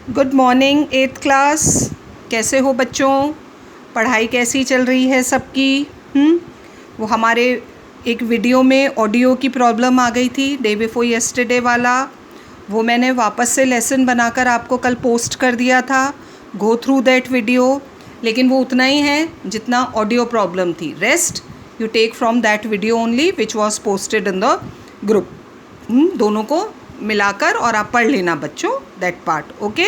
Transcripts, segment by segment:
Good morning eighth class. कैसे हो बच्चों? पढ़ाई कैसी चल रही है सबकी? वो हमारे एक वीडियो में ऑडियो की प्रॉब्लम आ गई थी डे बिफोर यस्टरडे वाला, वो मैंने वापस से लेसन बनाकर आपको कल पोस्ट कर दिया था। गो थ्रू दैट वीडियो, लेकिन वो उतना ही है जितना ऑडियो प्रॉब्लम थी। Rest you take from that video only which was posted in the group. दोनों को मिलाकर और आप पढ़ लेना बच्चों that part. Okay,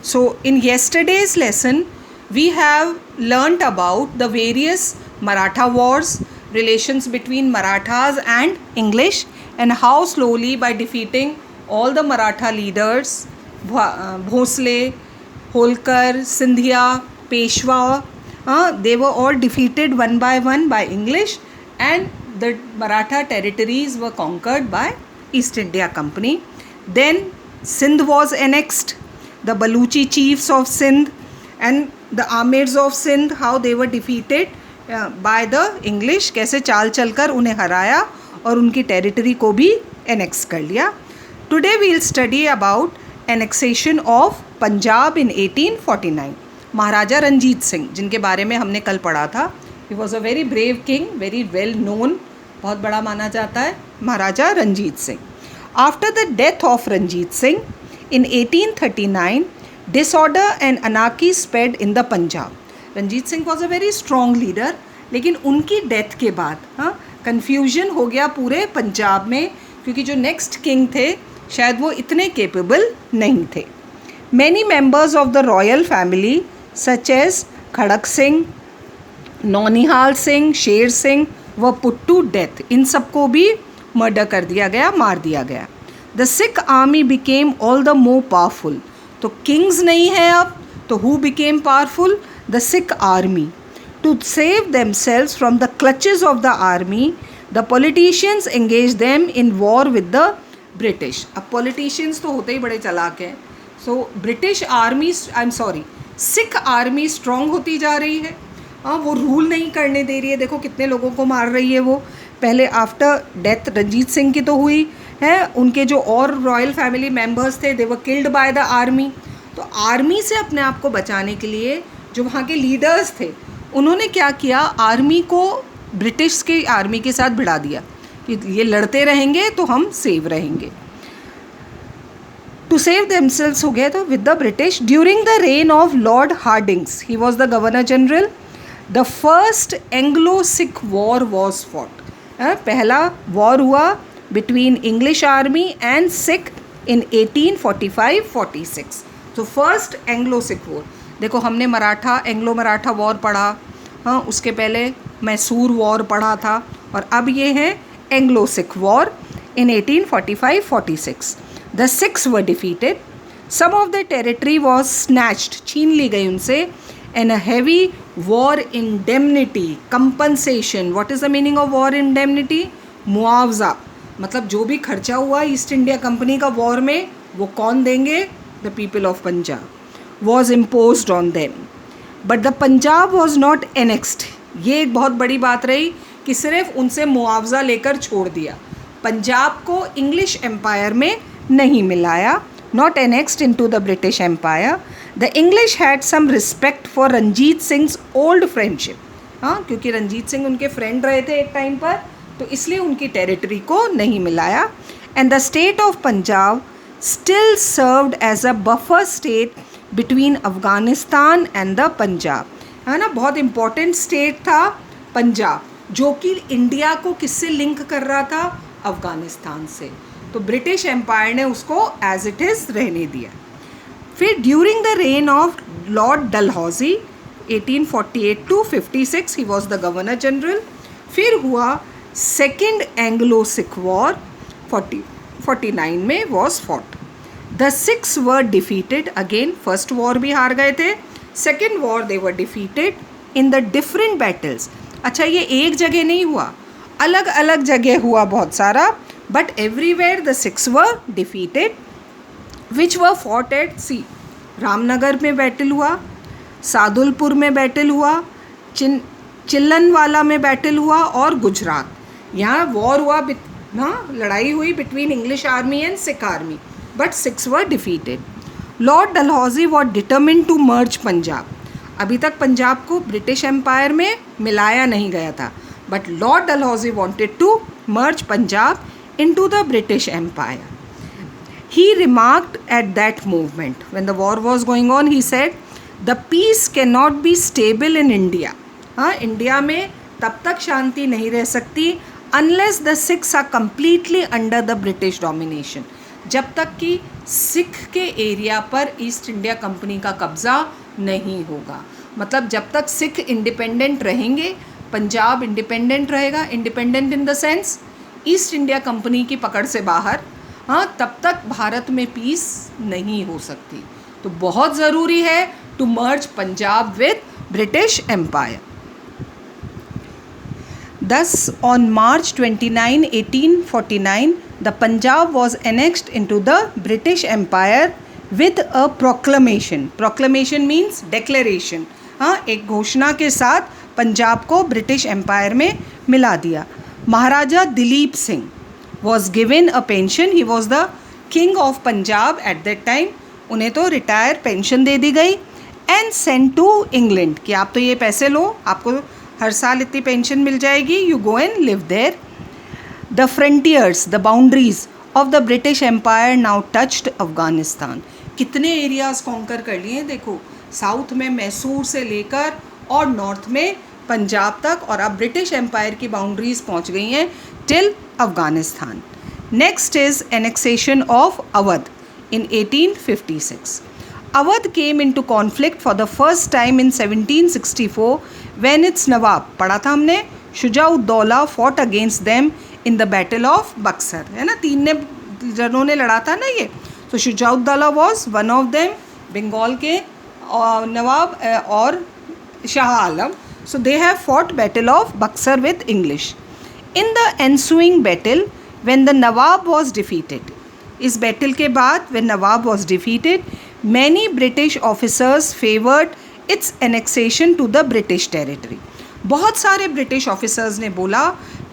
so in yesterday's lesson we have learned about the various Maratha wars, relations between Marathas and English, and how slowly by defeating all the Maratha leaders, Bhosle, Holkar, Sindhia, Peshwa, they were all defeated one by English, and the Maratha territories were conquered by East India Company. Then Sindh was annexed. The Baluchi chiefs of Sindh and the Amirs of Sindh, how they were defeated by the English, कैसे चाल चलकर उन्हें हराया और उनकी territory को भी annex कर लिया। Today we will study about annexation of Punjab in 1849। Maharaja Ranjit Singh, जिनके बारे में हमने कल पढ़ा था, he was a very brave king, very well known, बहुत बड़ा माना जाता है Maharaja Ranjit Singh. After the death of Ranjit Singh in 1839 disorder and anarchy spread in the Punjab. Ranjit Singh was a very strong leader, लेकिन उनकी डेथ के बाद कन्फ्यूजन हो गया पूरे पंजाब में, क्योंकि जो नेक्स्ट किंग थे शायद वो इतने केपेबल नहीं थे। Many members of the royal family such as Kharak Singh, Naunihal Singh, Sher Singh व पुट टू डेथ। इन सबको भी मर्डर कर दिया गया, मार दिया गया। The Sikh army became all the more powerful. तो किंग्स नहीं है अब, तो who became powerful? The Sikh army. To save themselves from the clutches of the army, the politicians engaged them in war with the British. अब politicians तो होते ही बड़े चालाक हैं, so British army, I'm sorry, Sikh army strong होती जा रही है। वो रूल नहीं करने दे रही है। देखो कितने लोगों को मार रही है वो। पहले आफ्टर डेथ रंजीत सिंह की तो हुई है, उनके जो और रॉयल फैमिली मेम्बर्स थे, they were killed by the army. तो आर्मी से अपने आप को बचाने के लिए जो वहाँ के लीडर्स थे, उन्होंने क्या किया, आर्मी को ब्रिटिश के आर्मी के साथ भिड़ा दिया कि ये लड़ते रहेंगे तो हम सेव रहेंगे। टू सेव देमसेल्व्स हो गए तो with the British during the reign of Lord Hardinge's, he was the governor general, the first Anglo Sikh war was fought. पहला वॉर हुआ between English army and Sikh in 1845-46। तो फर्स्ट एंग्लो सिख वॉर। देखो हमने Maratha, Anglo Maratha war पढ़ा, उसके पहले Mysore war पढ़ा था, और अब ये है Anglo Sikh war in 1845-46। The Sikhs were defeated, some of the territory was snatched, छीन ली गई उनसे, and a heavy war indemnity compensation. What is the meaning of war indemnity? मुआवजा, मतलब जो भी खर्चा हुआ ईस्ट इंडिया कंपनी का वॉर में, वो कौन देंगे? The people of Punjab was imposed on them, but the Punjab was not annexed. ये एक बहुत बड़ी बात रही कि सिर्फ उनसे मुआवजा लेकर छोड़ दिया, पंजाब को इंग्लिश एम्पायर में नहीं मिलाया। Not annexed into the British Empire. The English had some respect for Ranjit Singh's old friendship. क्योंकि रंजीत सिंह उनके फ्रेंड रहे थे एक टाइम पर, तो इसलिए उनकी टेरिटरी को नहीं मिलाया। And the state of Punjab still served as a buffer state between Afghanistan and the Punjab, है ना। बहुत इम्पॉर्टेंट स्टेट था पंजाब, जो कि इंडिया को किससे लिंक कर रहा था? अफ़गानिस्तान से। तो ब्रिटिश एम्पायर ने उसको एज इट इज़ रहने दिया। फिर during the reign of Lord Dalhousie 1848-56, he was the governor general. फिर हुआ सेकेंड एंग्लो सिख वॉर 49 में was fought. The Sikhs were defeated again, first war भी हार गए थे, second war they were defeated in the different battles. अच्छा, ये एक जगह नहीं हुआ, अलग अलग जगह हुआ बहुत सारा, but everywhere the Sikhs were defeated which were fought at sea. Ramnagar में बैटल हुआ, सादुलपुर में बैटल हुआ, चिल्लनवाला में बैटल हुआ, और गुजरात। यहाँ वॉर हुआ, लड़ाई हुई between English army and Sikh army, but 6 were defeated. Lord Dalhousie was determined to merge Punjab. अभी तक पंजाब को ब्रिटिश एम्पायर में मिलाया नहीं गया था, but Lord Dalhousie wanted to merge Punjab into the British empire. He remarked at that movement, when the war was going on, he said, the peace cannot be stable in India. हाँ, India में तब तक शांति नहीं रह सकती unless the Sikhs are completely under the British domination. जब तक कि सिख के एरिया पर ईस्ट इंडिया कंपनी का कब्ज़ा नहीं होगा. मतलब जब तक सिख इंडिपेंडेंट रहेंगे, पंजाब इंडिपेंडेंट रहेगा. Independent in the sense east India company की पकड़ से बाहर, हाँ, तब तक भारत में पीस नहीं हो सकती. तो बहुत ज़रूरी है to merge Punjab with British empire. Thus, on March 29, 1849, the Punjab was annexed into the British Empire with a proclamation. Proclamation means declaration. हाँ, एक घोषणा के साथ पंजाब को ब्रिटिश एम्पायर में मिला दिया. महाराजा Dilip Singh was given a pension. He was the king of Punjab at that time. उन्हें तो रिटायर पेंशन दे दी गई. And sent to England कि आप तो ये पैसे लो, आपको हर साल इतनी पेंशन मिल जाएगी. You go and live there. The frontiers, the boundaries of the British Empire now touched Afghanistan. कितने एरियाज कॉन्कर कर लिए देखो. साउथ में मैसूर से लेकर और नॉर्थ में पंजाब तक, और अब ब्रिटिश एम्पायर की बाउंड्रीज पहुंच गई हैं till Afghanistan. Next is annexation of Awadh in 1856. Awadh came into conflict for the first time in 1764 when its Nawab, पढ़ा था हमने, Shujauddaula fought against them in the battle of Buxar. है ना, तीन जनों ने लड़ा था ना ये. तो Shujauddaula was one of them, Bengal के नवाब और Shah Alam. So they have fought battle of Buxar with English. In the ensuing battle, when the Nawab was defeated, इस बैटल के बाद when Nawab was defeated, many British officers favored its annexation to the British territory. बहुत सारे British officers ने बोला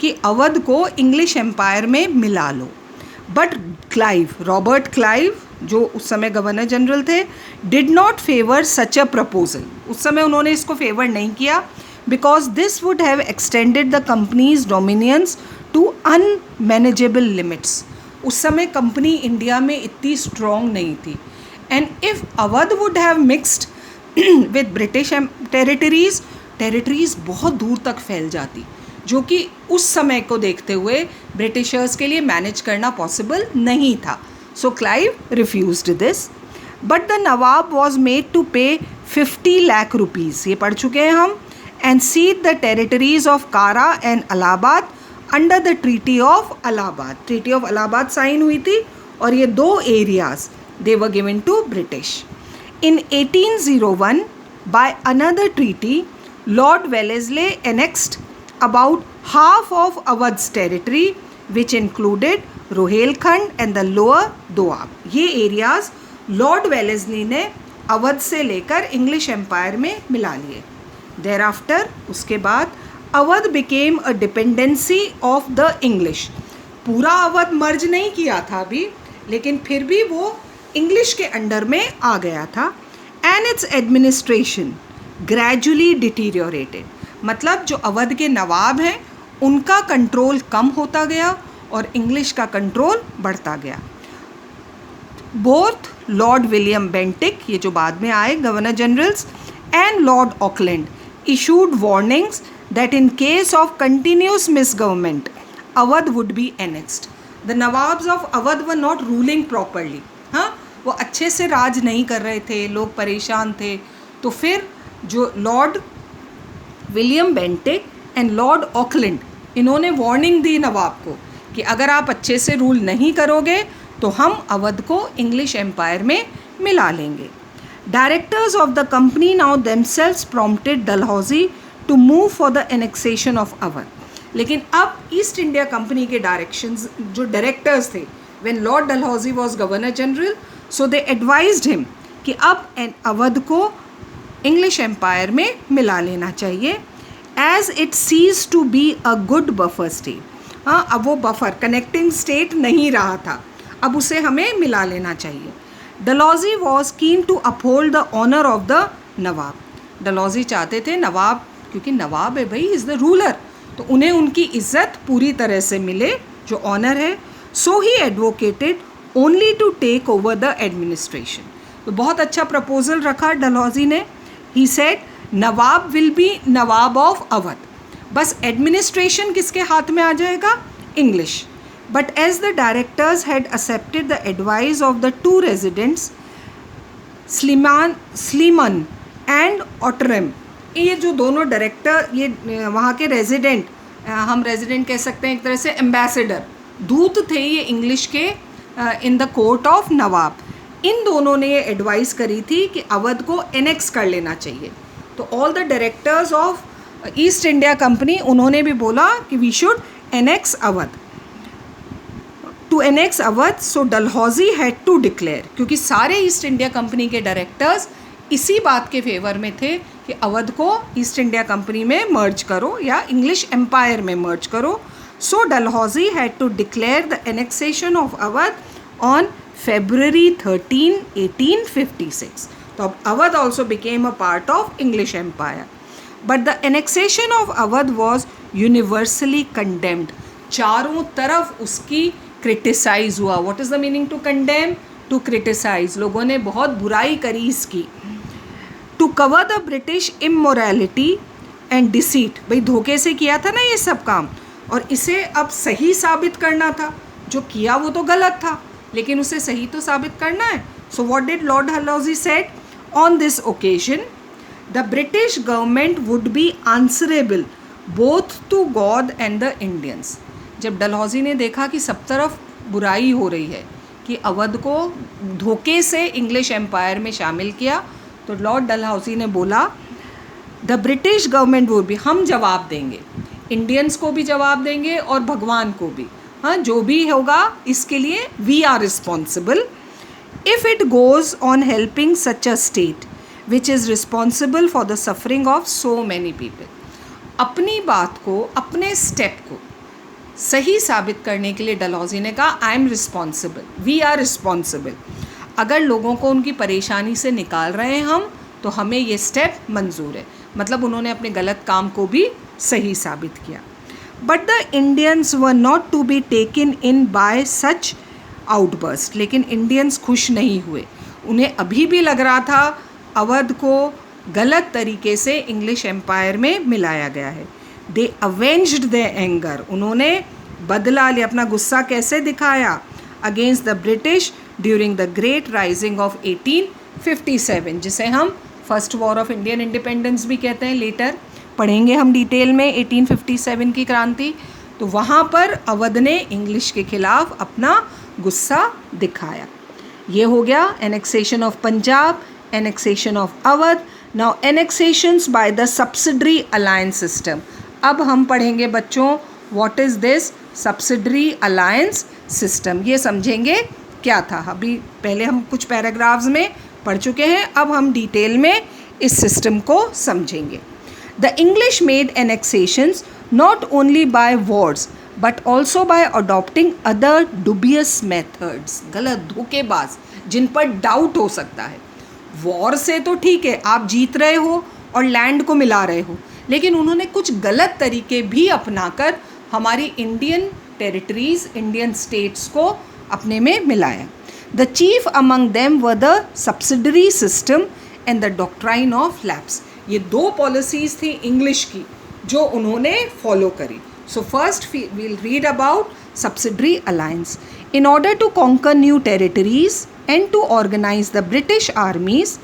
कि अवध को English empire में मिला लो. बट क्लाइव, रॉबर्ट क्लाइव, जो उस समय गवर्नर जनरल थे, did not favour such a proposal. उस समय उन्होंने इसको फेवर नहीं किया because this would have extended the company's dominions to unmanageable limits. उस समय कंपनी इंडिया में इतनी स्ट्रॉन्ग नहीं थी. And if Awadh would have mixed with British territories बहुत दूर तक फैल जाती, जो कि उस समय को देखते हुए ब्रिटिशर्स के लिए मैनेज करना पॉसिबल नहीं था. So Clive refused this. But the nawab was made to pay 50 lakh rupees, ये पढ़ चुके हैं हम, and ceded the territories of Kara and Allahabad under the treaty of Allahabad. Treaty of Allahabad sign हुई थी और ये दो areas they were given to British. In 1801 by another treaty Lord Wellesley annexed about half of Awadh's territory, which included Rohilkhand and the lower Doab. ये areas Lord Wellesley ने अवध से लेकर English empire में मिला लिए. देयर आफ्टर, उसके बाद Awadh became a dependency of the English. पूरा अवध मर्ज नहीं किया था अभी, लेकिन फिर भी वो इंग्लिश के अंडर में आ गया था. And its administration gradually deteriorated. मतलब जो अवध के नवाब हैं उनका कंट्रोल कम होता गया और इंग्लिश का कंट्रोल बढ़ता गया. बोथ लॉर्ड विलियम बेंटिक, ये जो बाद में आए governor generals, and Lord Auckland issued warnings that in case of continuous misgovernment, Awadh would be annexed. The Nawabs of Awadh were not ruling properly. हाँ, वो अच्छे से राज नहीं कर रहे थे, लोग परेशान थे. तो फिर जो Lord William Bentinck and Lord Auckland, इन्होंने वार्निंग दी नवाब को कि अगर आप अच्छे से रूल नहीं करोगे तो हम अवध को इंग्लिश एम्पायर में मिला लेंगे. Directors of the company now themselves prompted Dalhousie to move for the annexation of Awadh. लेकिन अब ईस्ट इंडिया कंपनी के डायरेक्शंस, जो डायरेक्टर्स थे when Lord Dalhousie was governor general, so they advised him कि अब अवध को इंग्लिश एम्पायर में मिला लेना चाहिए, as it ceases to be a good buffer state. हाँ, अब वो बफर कनेक्टिंग स्टेट नहीं रहा था, अब उसे हमें मिला लेना चाहिए. Dalhousie was keen to uphold the honour of the nawab. Dalhousie चाहते थे नवाब, क्योंकि नवाब है भाई, इज़ द रूलर, तो उन्हें उनकी इज्जत पूरी तरह से मिले, जो ऑनर है. So he advocated only to take over the administration. तो बहुत अच्छा प्रपोजल रखा डलहौजी ने. He said nawab will be nawab of Awadh, बस एडमिनिस्ट्रेशन किसके हाथ में आ जाएगा? English. But as the directors had accepted the advice of the two residents Sleeman and Outram, ये जो दोनों डायरेक्टर, ये वहाँ के रेजिडेंट, हम रेजिडेंट कह सकते हैं एक तरह से एम्बेसडर, दूत थे ये इंग्लिश के इन द कोर्ट ऑफ नवाब. इन दोनों ने ये एडवाइस करी थी कि अवध को एनेक्स कर लेना चाहिए. तो all the directors of East India company, उन्होंने भी बोला कि we should annex Awadh. To annex Awadh, so Dalhousie had to declare, क्योंकि सारे ईस्ट इंडिया कंपनी के डायरेक्टर्स इसी बात के फेवर में थे कि अवध को ईस्ट इंडिया कंपनी में मर्ज करो या इंग्लिश एम्पायर में मर्ज करो. So Dalhousie had to declare the annexation of Awadh on February 13, 1856. तो अब Awadh also became a part of English Empire. But the annexation of Awadh was universally condemned. चारों तरफ उसकी क्रिटिसाइज हुआ. What is the meaning to condemn? To criticize. लोगों ने बहुत बुराई करी इसकी. To cover the British immorality and deceit. भाई धोखे से किया था ना ये सब काम, और इसे अब सही साबित करना था. जो किया वो तो गलत था, लेकिन उसे सही तो साबित करना है. So what did Lord Dalhousie said? On this occasion the British government would be answerable both to God and the Indians. जब डलहौजी ने देखा कि सब तरफ बुराई हो रही है, कि अवध को धोखे से इंग्लिश एम्पायर में शामिल किया, तो लॉर्ड डलहौजी ने बोला the British government would B, हम जवाब देंगे, इंडियंस को भी जवाब देंगे और भगवान को भी. हाँ, जो भी होगा इसके लिए we are responsible. If it goes on helping such a state which is responsible for the suffering of so many people. अपनी बात को, अपने स्टेप को सही साबित करने के लिए डलहौजी ने कहा I am responsible, we are responsible. अगर लोगों को उनकी परेशानी से निकाल रहे हैं हम, तो हमें ये स्टेप मंजूर है. मतलब उन्होंने अपने गलत काम को भी सही साबित किया. But the Indians were not to be taken in by such outburst. लेकिन इंडियंस खुश नहीं हुए. उन्हें अभी भी लग रहा था अवध को गलत तरीके से इंग्लिश एम्पायर में मिलाया गया है. They avenged their anger. उन्होंने बदला लिया, अपना गुस्सा कैसे दिखाया against the British during the Great Rising of 1857, जिसे हम first war of Indian independence भी कहते हैं. लेटर पढ़ेंगे हम डिटेल में 1857 की क्रांति. तो वहाँ पर अवध ने इंग्लिश के खिलाफ अपना गुस्सा दिखाया. ये हो गया annexation of Punjab, annexation of Awadh. Now annexations by the subsidiary alliance system. अब हम पढ़ेंगे बच्चों what is this subsidiary alliance system. ये समझेंगे क्या था. अभी पहले हम कुछ पैराग्राफ्स में पढ़ चुके हैं, अब हम डिटेल में इस सिस्टम को समझेंगे. The English made annexations not only by wars but also by adopting other dubious methods. गलत, धोखेबाज, जिन पर डाउट हो सकता है. वॉर से तो ठीक है, आप जीत रहे हो और लैंड को मिला रहे हो, लेकिन उन्होंने कुछ गलत तरीके भी अपनाकर हमारी इंडियन टेरिटरीज, इंडियन स्टेट्स को अपने में मिलाया. The chief among them were the subsidiary system and the doctrine of lapse. ये दो पॉलिसीज़ थी इंग्लिश की जो उन्होंने फॉलो करी. So first we'll read about subsidiary alliance. In order to conquer new territories and to organise the British armies,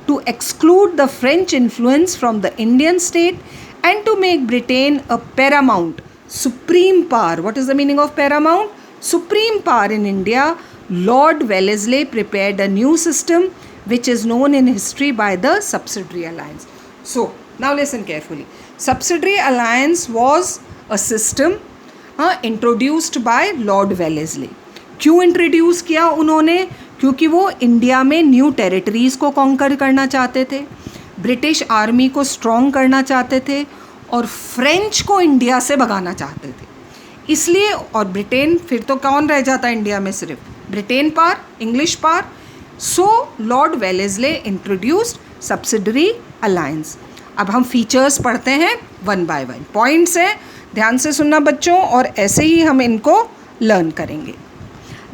to exclude the French influence from the Indian state and to make Britain a paramount supreme power. What is the meaning of paramount? Supreme power in India. Lord Wellesley prepared a new system which is known in history by the subsidiary alliance. So, now listen carefully. Subsidiary alliance was a system introduced by Lord Wellesley. क्यों introduce किया उन्होंने? क्योंकि वो India में new territories को conquer करना चाहते थे, ब्रिटिश आर्मी को स्ट्रॉन्ग करना चाहते थे और फ्रेंच को इंडिया से भगाना चाहते थे. इसलिए, और ब्रिटेन फिर तो कौन रह जाता इंडिया में? सिर्फ ब्रिटेन पार, इंग्लिश पार. So lord Wellesley introduced subsidiary alliance. अब हम फीचर्स पढ़ते हैं वन बाय वन. पॉइंट्स हैं, ध्यान से सुनना बच्चों, और ऐसे ही हम इनको लर्न करेंगे.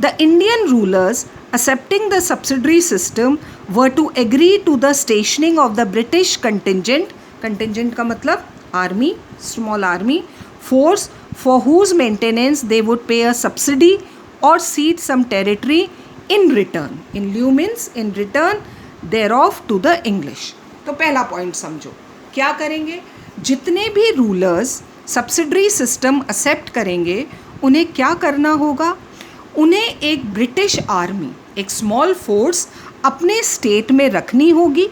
The Indian rulers accepting the subsidiary system were to agree to the stationing of the British contingent का मतलब army, small army force, for whose maintenance they would pay a subsidy or cede some territory in return. In lieu means in return thereof to the English. तो पहला point समझो, क्या करेंगे? जितने भी rulers subsidiary system accept करेंगे उन्हें क्या करना होगा? उन्हें एक ब्रिटिश आर्मी, एक स्मॉल फोर्स अपने स्टेट में रखनी होगी.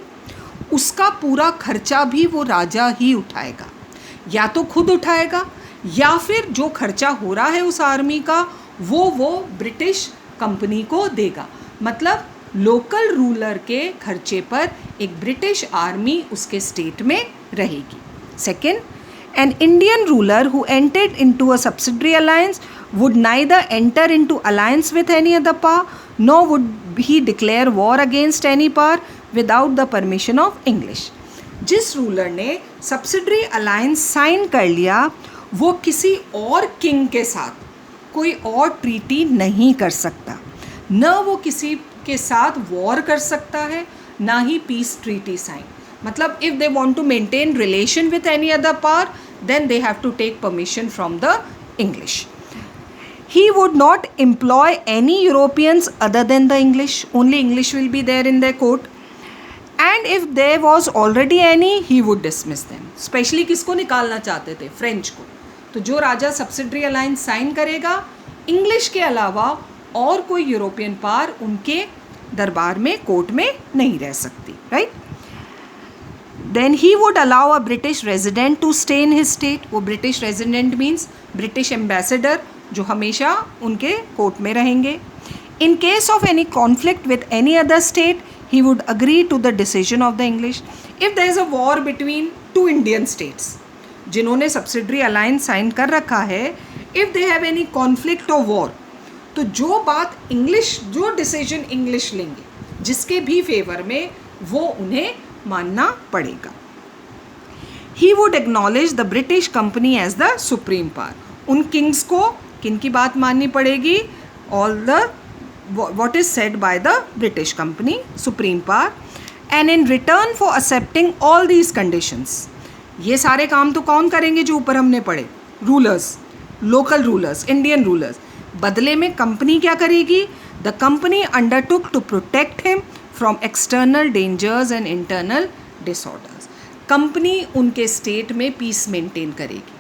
उसका पूरा खर्चा भी वो राजा ही उठाएगा, या तो खुद उठाएगा या फिर जो खर्चा हो रहा है उस आर्मी का वो ब्रिटिश कंपनी को देगा. मतलब लोकल रूलर के खर्चे पर एक ब्रिटिश आर्मी उसके स्टेट में रहेगी. Second, an Indian ruler who entered into a subsidiary alliance would neither enter into alliance with any other power nor would he declare war against any power without the permission of English. जिस ruler ने subsidiary alliance sign कर लिया वो किसी और king के साथ कोई और ट्रीटी नहीं कर सकता, न वो किसी के साथ वॉर कर सकता है, ना ही पीस ट्रीटी साइन. मतलब if they want to maintain relation with any other power, then they have to take permission from the English. He would not employ any Europeans other than the English. Only English will be there in their court. And if there was already any, he would dismiss them. Specially किसको निकालना चाहते थे? French को. तो जो राजा subsidiary alliance sign करेगा, English के अलावा और कोई यूरोपियन पावर उनके दरबार में, कोर्ट में नहीं रह सकती. Right? Then he would allow a British resident to stay in his state. वो British resident means British ambassador जो हमेशा उनके कोर्ट में रहेंगे. In case of any conflict with any other state, he would agree to the decision of the English. If there is a war between two Indian states, जिन्होंने subsidiary alliance sign कर रखा है, if they have any conflict or war, तो जो बात English, जो decision English लेंगे जिसके भी फेवर में, वो उन्हें मानना पड़ेगा. He would acknowledge the British company as the supreme power. उन किंग्स को किन की बात माननी पड़ेगी? All the what is said by the British company, supreme power. And in return for accepting all these conditions, ये सारे काम तो कौन करेंगे जो ऊपर हमने पढ़े? Rulers, local rulers, Indian rulers. बदले में कंपनी क्या करेगी? The company undertook to protect him from external dangers and internal disorders. Company उनके स्टेट में पीस मेंटेन करेगी.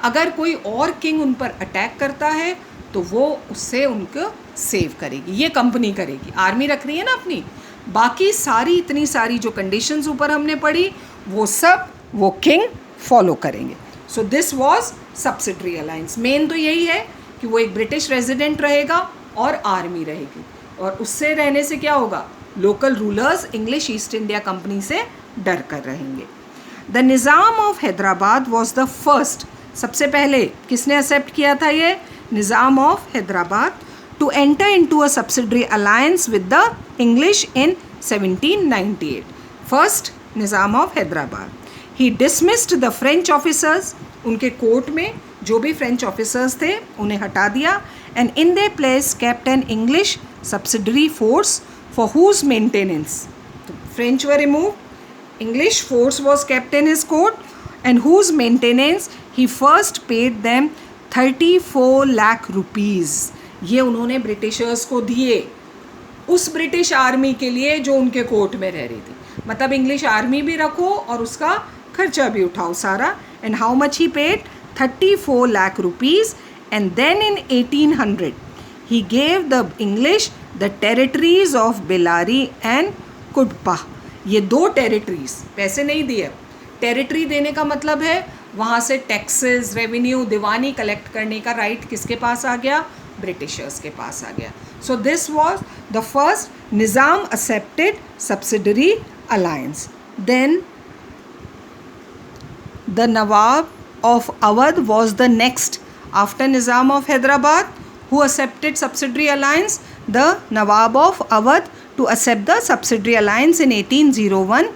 अगर कोई और किंग उन पर अटैक करता है तो वो उससे उनको सेव करेगी. ये कंपनी करेगी. आर्मी रख रही है ना अपनी, बाकी सारी इतनी सारी जो कंडीशंस ऊपर हमने पढ़ी वो सब वो किंग फॉलो करेंगे. सो this was subsidiary alliance. Main तो यही है कि वो एक ब्रिटिश रेजिडेंट रहेगा और आर्मी रहेगी, और उससे रहने से क्या होगा? Local rulers English East India company से डर कर रहेंगे. The Nizam of Hyderabad was the first. सबसे पहले किसने एक्सेप्ट किया था ये? Nizam of Hyderabad to enter into a subsidiary alliance with the English in 1798. First Nizam of Hyderabad. He dismissed the French officers. उनके कोर्ट में जो भी फ्रेंच ऑफिसर्स थे उन्हें हटा दिया. And in their place kept an English subsidiary force for whose maintenance the French were removed. English force was kept in his court and whose maintenance he first paid them 34 lakh rupees. ये उन्होंने Britishers को दिए उस British army के लिए जो उनके court में रह रही थी. मतलब इंग्लिश आर्मी भी रखो और उसका खर्चा भी उठाओ सारा. And how much he paid? 34 lakh rupees. And then in 1800 he gave the English the territories of Bellary and Kudpa. ये दो टेरिटरीज, पैसे नहीं दिए. टेरिटरी देने का मतलब है वहाँ से टैक्सेस, रेवेन्यू, दीवानी कलेक्ट करने का राइट किसके पास आ गया? ब्रिटिशर्स के पास आ गया. So this was the first Nizam accepted subsidiary alliance. Then the Nawab of Awadh was the next after Nizam of Hyderabad who accepted subsidiary alliance. The Nawab of Awadh to accept the subsidiary alliance in 1801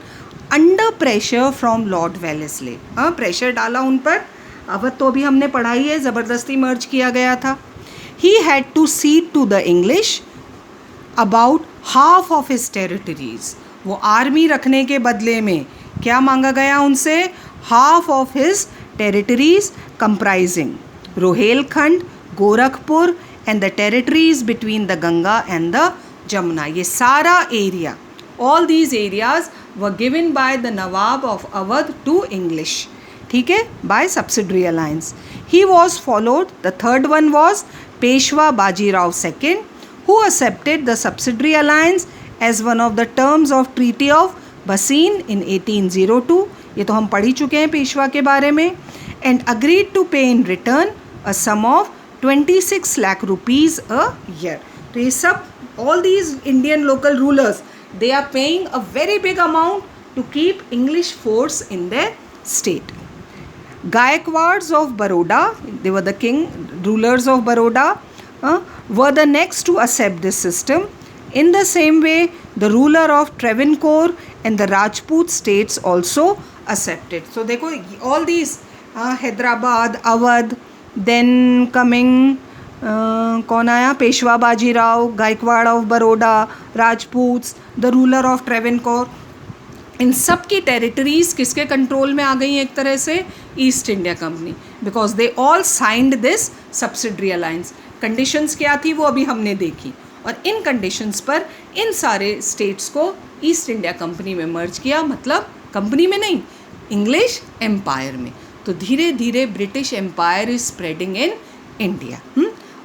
under pressure from Lord Wellesley. Pressure डाला उन पर, अब तो भी हमने पढ़ाई है, ज़बरदस्ती मर्ज किया गया था. He had to cede to the English about half of his territories. वो आर्मी रखने के बदले में क्या मांगा गया उनसे? half of his territories comprising Rohilkhand, Gorakhpur and the territories between the Ganga and the Jamuna. ये सारा area, all these areas were given by the Nawab of Awadh to English. ठीक है, by subsidiary alliance. He was followed, the third one was Peshwa Bajirao II, who accepted the subsidiary alliance as one of the terms of Treaty of Bassein in 1802. ये तो हम पढ़ ही चुके हैं पेशवा के बारे में. And agreed to pay in return a sum of 26 lakh rupees a year. तो ये सब, all these Indian local rulers, they are paying a very big amount to keep English force in their state. Gaikwads of Baroda, they were the king rulers of Baroda, were the next to accept this system. In the same way, the ruler of Travancore and the Rajput states also accepted. So देखो, all these Hyderabad, Awadh, then coming कौन आया? Peshwa Bajirao, Gaekwad of Baroda, Rajputs, the ruler of Travancore. इन सब की territories किसके control में आ गई एक तरह से? East India company, because they all signed this subsidiary alliance. Conditions क्या थी वो अभी हमने देखी, और इन कंडीशंस पर इन सारे स्टेट्स को ईस्ट इंडिया कंपनी में मर्ज किया. मतलब कंपनी में नहीं, इंग्लिश एम्पायर में. तो धीरे धीरे British empire is spreading in India.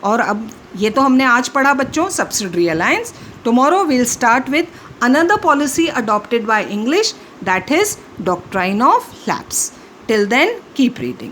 और अब ये तो हमने आज पढ़ा बच्चों, subsidiary alliance. Tomorrow will start with another policy adopted by English, that is doctrine of lapse. Till then, keep reading.